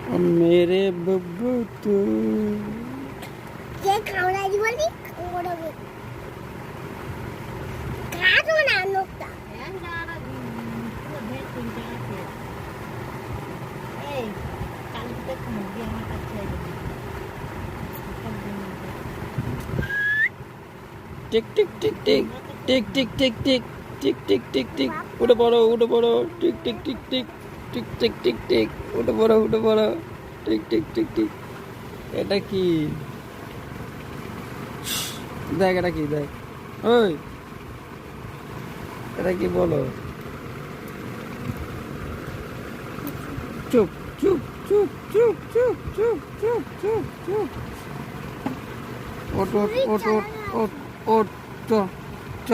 मेरे बब्बू तू ये खावड़ा जी बोली खावड़ा भी खा दो ना नोकता टिक टिक टिक टिक टिक टिक टिक टिक टिक टिक टिक टिक उठे पड़ो टिक टिक टिक टिक टिक टिक टिक टिक उठे पड़ो टिक टिक टिक टिक এটা কি দেখ এটা কি দেখ ওই এটা কি বলো চুপ চুপ চুপ চুপ চুপ চুপ চুপ চুপ চুপ ওট ওট ওট ওট ওট ওট চ চ